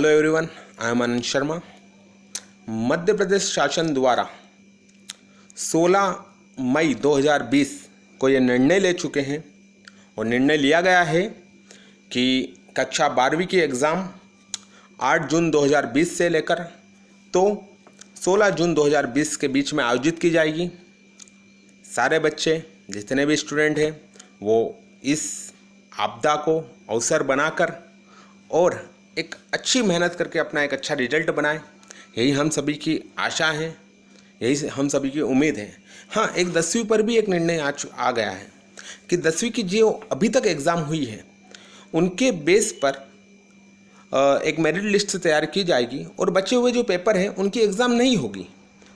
Hello everyone, I am Anand Sharma. Madhya Pradesh शासन द्वारा 16 मई 2020 को ये निर्णय ले चुके हैं और निर्णय लिया गया है कि कक्षा 12वीं की एग्ज़ाम 8 जून 2020 से लेकर तो 16 जून 2020 के बीच में आयोजित की जाएगी। सारे बच्चे जितने भी स्टूडेंट हैं वो इस आपदा को अवसर बनाकर और एक अच्छी मेहनत करके अपना एक अच्छा रिजल्ट बनाएं, यही हम सभी की आशा है, यही हम सभी की उम्मीद है। हाँ, एक 10वीं पर भी एक निर्णय आ गया है कि 10वीं की जो अभी तक एग्ज़ाम हुई है उनके बेस पर एक मेरिट लिस्ट तैयार की जाएगी और बचे हुए जो पेपर है उनकी एग्ज़ाम नहीं होगी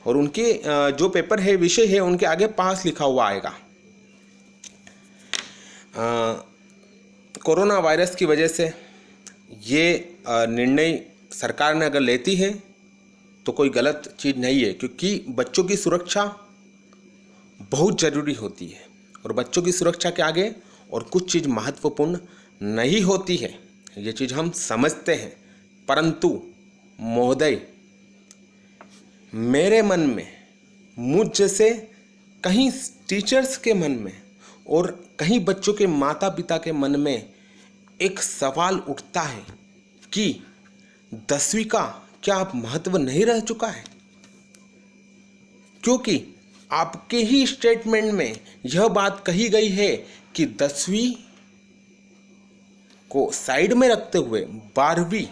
और उनके जो पेपर है विषय है उनके आगे पास लिखा हुआ आएगा। कोरोना वायरस की वजह से ये निर्णय सरकार ने अगर लेती है तो कोई गलत चीज़ नहीं है, क्योंकि बच्चों की सुरक्षा बहुत ज़रूरी होती है और बच्चों की सुरक्षा के आगे और कुछ चीज़ महत्वपूर्ण नहीं होती है, ये चीज़ हम समझते हैं। परंतु महोदय, मेरे मन में, मुझ जैसे कहीं टीचर्स के मन में और कहीं बच्चों के माता पिता के मन में एक सवाल उठता है कि 10वीं का क्या अब महत्व नहीं रह चुका है, क्योंकि आपके ही स्टेटमेंट में यह बात कही गई है कि 10वीं को साइड में रखते हुए 12वीं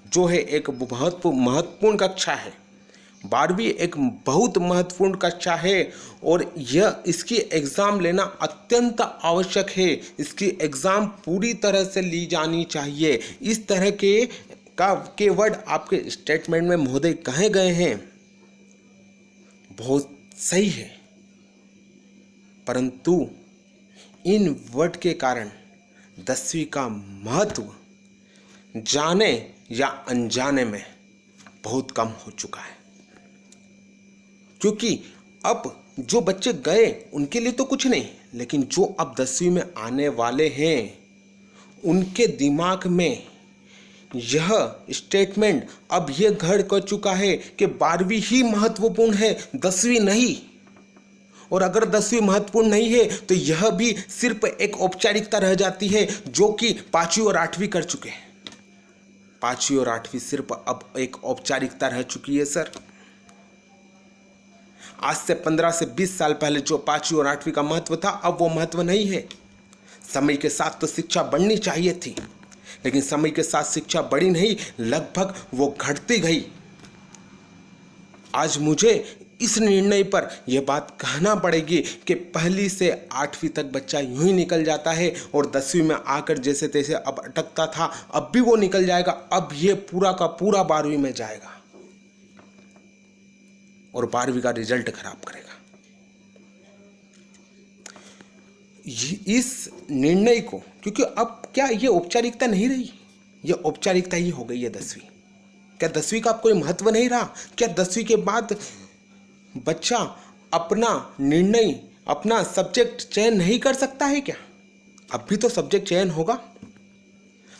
जो है एक बहुत महत्वपूर्ण कक्षा है, 12वीं एक बहुत महत्वपूर्ण कक्षा है और यह इसकी एग्ज़ाम लेना अत्यंत आवश्यक है। इसकी एग्ज़ाम पूरी तरह से ली जानी चाहिए। इस तरह के वर्ड आपके स्टेटमेंट में महोदय कहे गए हैं, बहुत सही है, परंतु इन वर्ड के कारण 10वीं का महत्व जाने या अनजाने में बहुत कम हो चुका है, क्योंकि अब जो बच्चे गए उनके लिए तो कुछ नहीं, लेकिन जो अब 10वीं में आने वाले हैं उनके दिमाग में यह स्टेटमेंट अब यह घर कर चुका है कि 12वीं ही महत्वपूर्ण है, 10वीं नहीं। और अगर 10वीं महत्वपूर्ण नहीं है तो यह भी सिर्फ एक औपचारिकता रह जाती है, जो कि 5वीं और 8वीं कर चुके हैं। 5वीं और 8वीं सिर्फ अब एक औपचारिकता रह चुकी है सर। आज से 15 से 20 साल पहले जो 5वीं और 8वीं का महत्व था, अब वो महत्व नहीं है। समय के साथ तो शिक्षा बढ़नी चाहिए थी, लेकिन समय के साथ शिक्षा बढ़ी नहीं, लगभग वो घटती गई। आज मुझे इस निर्णय पर यह बात कहना पड़ेगी कि 1ली से 8वीं तक बच्चा यूं ही निकल जाता है और 10वीं में आकर जैसे तैसे अब अटकता था, अब भी वो निकल जाएगा। अब ये पूरा का पूरा 12वीं में जाएगा और 12वीं का रिजल्ट खराब करेगा। इस निर्णय को, क्योंकि अब क्या ये औपचारिकता नहीं रही, ये औपचारिकता ही हो गई है 10वीं। क्या 10वीं का अब कोई महत्व नहीं रहा? क्या 10वीं के बाद बच्चा अपना निर्णय, अपना सब्जेक्ट चयन नहीं कर सकता है क्या? अब भी तो सब्जेक्ट चयन होगा।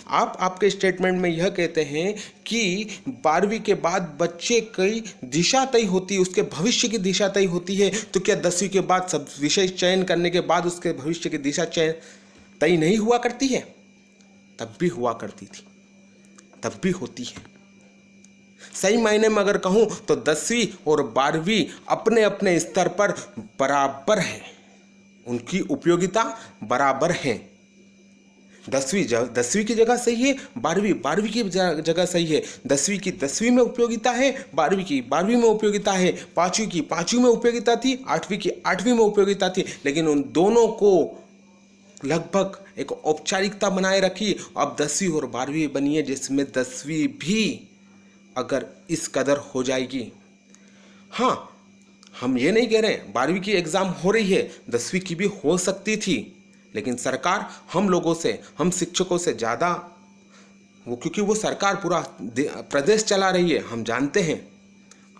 आप आपके स्टेटमेंट में यह कहते हैं कि 12वीं के बाद बच्चे की दिशा तय होती है, उसके भविष्य की दिशा तय होती है। तो क्या 10वीं के बाद सब विषय चयन करने के बाद उसके भविष्य की दिशा चयन तय नहीं हुआ करती है? तब भी हुआ करती थी, तब भी होती है। सही मायने में अगर कहूँ तो 10वीं और 12वीं अपने अपने स्तर पर बराबर है, उनकी उपयोगिता बराबर है। 10वीं की जगह सही है, 12वीं की जगह सही है। 10वीं की 10वीं में उपयोगिता है, 12वीं की 12वीं में उपयोगिता है, 5वीं की 5वीं में उपयोगिता थी, 8वीं की 8वीं में उपयोगिता थी, लेकिन उन दोनों को लगभग एक औपचारिकता बनाए रखी। अब 10वीं और 12वीं बनी है, जिसमें 10वीं भी अगर इस कदर हो जाएगी। हाँ, हम ये नहीं कह रहे हैं 12वीं की एग्ज़ाम हो रही है, 10वीं की भी हो सकती थी, लेकिन सरकार हम लोगों से, हम शिक्षकों से ज़्यादा वो, क्योंकि वो सरकार पूरा प्रदेश चला रही है, हम जानते हैं।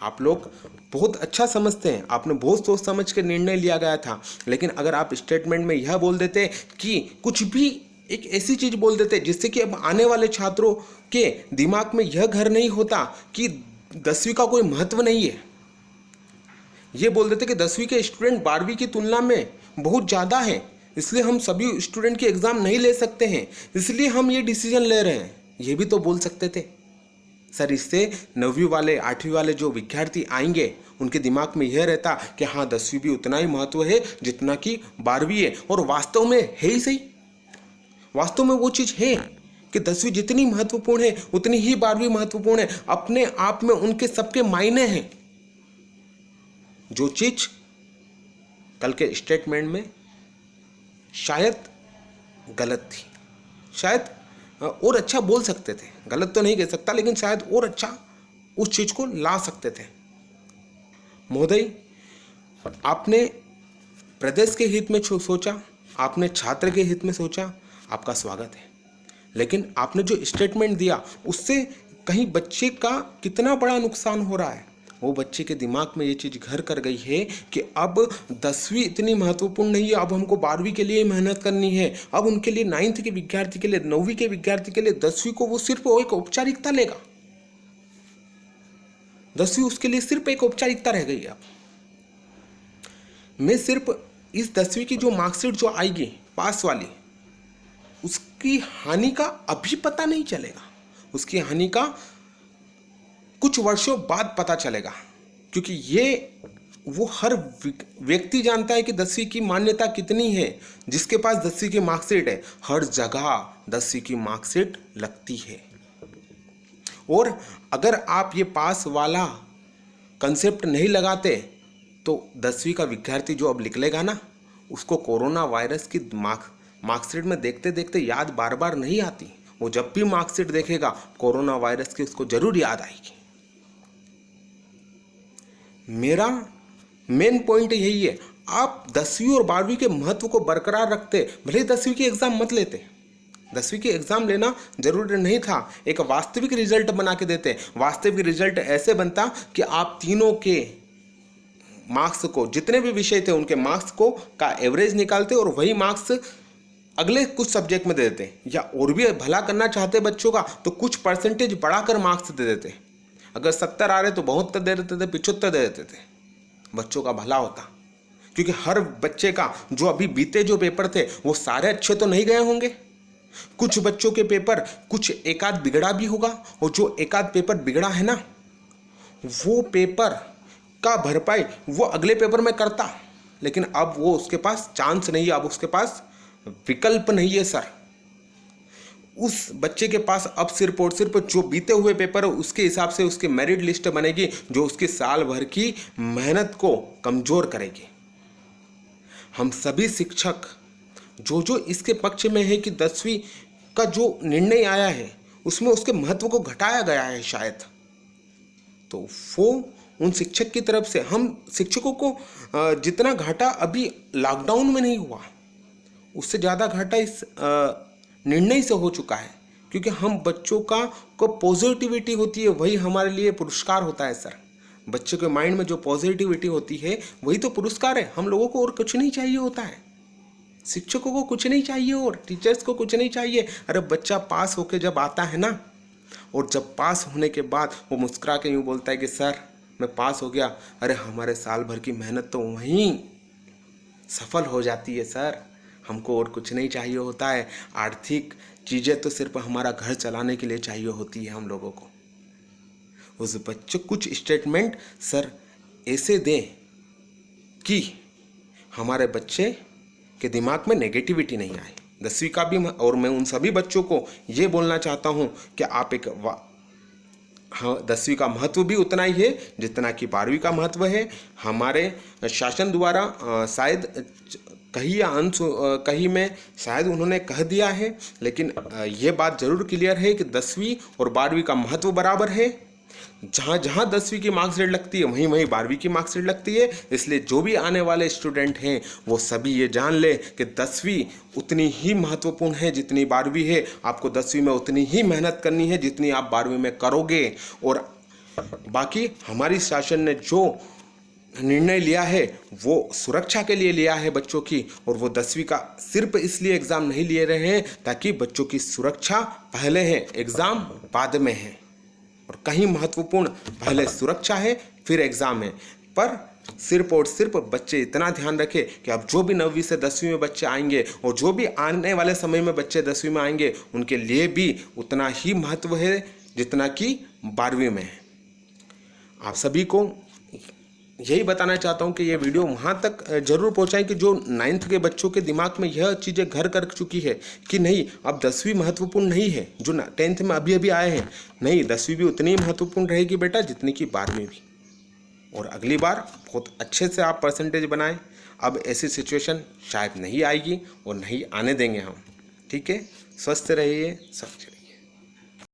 आप लोग बहुत अच्छा समझते हैं, आपने बहुत सोच समझ के निर्णय लिया गया था, लेकिन अगर आप स्टेटमेंट में यह बोल देते कि कुछ भी एक ऐसी चीज बोल देते जिससे कि अब आने वाले छात्रों के दिमाग में यह घर नहीं होता कि 10वीं का कोई महत्व नहीं है। ये बोल देते कि 10वीं के स्टूडेंट 12वीं की तुलना में बहुत ज़्यादा है, इसलिए हम सभी स्टूडेंट के एग्ज़ाम नहीं ले सकते हैं, इसलिए हम ये डिसीजन ले रहे हैं। ये भी तो बोल सकते थे सर। इससे 9वीं वाले 8वीं वाले जो विद्यार्थी आएंगे उनके दिमाग में यह रहता कि हाँ 10वीं भी उतना ही महत्व है जितना कि 12वीं है। और वास्तव में है ही सही, वास्तव में वो चीज़ है कि 10वीं जितनी महत्वपूर्ण है उतनी ही 12वीं महत्वपूर्ण है। अपने आप में उनके सबके मायने हैं। जो चीज कल के स्टेटमेंट में शायद गलत थी, शायद और अच्छा बोल सकते थे, गलत तो नहीं कह सकता लेकिन शायद और अच्छा उस चीज को ला सकते थे। महोदय, आपने प्रदेश के हित में सोचा, आपने छात्र के हित में सोचा, आपका स्वागत है। लेकिन आपने जो स्टेटमेंट दिया उससे कहीं बच्चे का कितना बड़ा नुकसान हो रहा है। वो बच्चे के दिमाग में ये चीज़ घर कर गई है कि अब 10वीं इतनी महत्वपूर्ण नहीं है, अब हमको 12वीं के लिए मेहनत करनी है। अब उनके लिए 9th के विद्यार्थी के लिए, 9वीं के विद्यार्थी के लिए 10वीं को वो सिर्फ एक औपचारिकता लेगा। 10वीं उसके लिए सिर्फ एक औपचारिकता रह गई। अब मैं सिर्फ इस 10वीं की जो मार्कशीट जो आएगी पास वाली, उसकी हानि का अभी पता नहीं चलेगा, उसकी हानि का कुछ वर्षों बाद पता चलेगा। क्योंकि ये वो हर व्यक्ति जानता है कि 10वीं की मान्यता कितनी है। जिसके पास 10वीं की मार्कशीट है, हर जगह 10वीं की मार्कशीट लगती है। और अगर आप ये पास वाला कंसेप्ट नहीं लगाते तो 10वीं का विद्यार्थी जो अब निकलेगा ना, उसको कोरोना वायरस की मार्कशीट में देखते देखते याद बार बार नहीं आती। वो जब भी मार्कशीट देखेगा कोरोना वायरस की उसको जरूर याद आएगी। मेरा मेन पॉइंट यही है, आप 10वीं और 12वीं के महत्व को बरकरार रखते, भले 10वीं की एग्जाम मत लेते, 10वीं की एग्जाम लेना जरूरी नहीं था, एक वास्तविक रिजल्ट बना के देते। वास्तविक रिजल्ट ऐसे बनता कि आप तीनों के मार्क्स को, जितने भी विषय थे उनके मार्क्स को का एवरेज निकालते और वही मार्क्स अगले कुछ सब्जेक्ट में दे देते, या और भी भला करना चाहते बच्चों का तो कुछ परसेंटेज बढ़ाकर मार्क्स दे देते। अगर 70 आ रहे तो 72 दे देते थे, 75 दे देते थे, बच्चों का भला होता। क्योंकि हर बच्चे का जो अभी बीते जो पेपर थे वो सारे अच्छे तो नहीं गए होंगे, कुछ बच्चों के पेपर कुछ एकाध बिगड़ा भी होगा, और जो एकाध पेपर बिगड़ा है ना, वो पेपर का भरपाई वो अगले पेपर में करता। लेकिन अब वो उसके पास चांस नहीं है, अब उसके पास विकल्प नहीं है सर। उस बच्चे के पास अब सिर्फ और सिर्फ जो बीते हुए पेपर है उसके हिसाब से उसकी मेरिट लिस्ट बनेगी, जो उसकी साल भर की मेहनत को कमजोर करेगी। हम सभी शिक्षक जो इसके पक्ष में है कि 10वीं का जो निर्णय आया है उसमें उसके महत्व को घटाया गया है शायद, तो वो उन शिक्षक की तरफ से, हम शिक्षकों को जितना घाटा अभी लॉकडाउन में नहीं हुआ उससे ज़्यादा घाटा इस निर्णय से हो चुका है। क्योंकि हम बच्चों को पॉजिटिविटी होती है वही हमारे लिए पुरस्कार होता है सर। बच्चे के माइंड में जो पॉजिटिविटी होती है वही तो पुरस्कार है। हम लोगों को और कुछ नहीं चाहिए होता है, शिक्षकों को कुछ नहीं चाहिए और टीचर्स को कुछ नहीं चाहिए। अरे बच्चा पास होके जब आता है ना, और जब पास होने के बाद वो मुस्कुरा के यूँ बोलता है कि सर मैं पास हो गया, अरे हमारे साल भर की मेहनत तो वहीं सफल हो जाती है सर। हमको और कुछ नहीं चाहिए होता है। आर्थिक चीज़ें तो सिर्फ हमारा घर चलाने के लिए चाहिए होती है हम लोगों को। उस बच्चे कुछ स्टेटमेंट सर ऐसे दें कि हमारे बच्चे के दिमाग में नेगेटिविटी नहीं आए। 10वीं का भी, और मैं उन सभी बच्चों को ये बोलना चाहता हूँ कि आप एक हाँ 10वीं का महत्व भी उतना ही है जितना कि 12वीं का महत्व है। हमारे शासन द्वारा शायद कहीं या अंश कहीं में शायद उन्होंने कह दिया है, लेकिन ये बात ज़रूर क्लियर है कि 10वीं और 12वीं का महत्व बराबर है। जहाँ जहाँ 10वीं की मार्कशीट लगती है वहीं वहीं 12वीं की मार्कशीट लगती है। इसलिए जो भी आने वाले स्टूडेंट हैं वो सभी ये जान ले कि 10वीं उतनी ही महत्वपूर्ण है जितनी 12वीं है। आपको 10वीं में उतनी ही मेहनत करनी है जितनी आप 12वीं में करोगे। और बाकी हमारी शासन ने जो निर्णय लिया है वो सुरक्षा के लिए लिया है बच्चों की, और वो 10वीं का सिर्फ इसलिए एग्ज़ाम नहीं ले रहे हैं ताकि बच्चों की सुरक्षा पहले है, एग्ज़ाम बाद में है। और कहीं महत्वपूर्ण पहले सुरक्षा है फिर एग्ज़ाम है। पर सिर्फ और सिर्फ बच्चे इतना ध्यान रखें कि अब जो भी 9वीं से 10वीं में बच्चे आएंगे और जो भी आने वाले समय में बच्चे 10वीं में आएंगे उनके लिए भी उतना ही महत्व है जितना कि 12वीं में है। आप सभी को यही बताना चाहता हूँ कि ये वीडियो वहाँ तक जरूर पहुँचाएं कि जो 9th के बच्चों के दिमाग में यह चीज़ें घर कर चुकी है कि नहीं अब 10वीं महत्वपूर्ण नहीं है, जो 10th में अभी अभी आए हैं, नहीं 10वीं भी उतनी ही महत्वपूर्ण रहेगी बेटा जितनी कि 12वीं भी। और अगली बार बहुत अच्छे से आप परसेंटेज बनाएं। अब ऐसी सिचुएशन शायद नहीं आएगी और नहीं आने देंगे हम। ठीक है, स्वस्थ रहिए, सब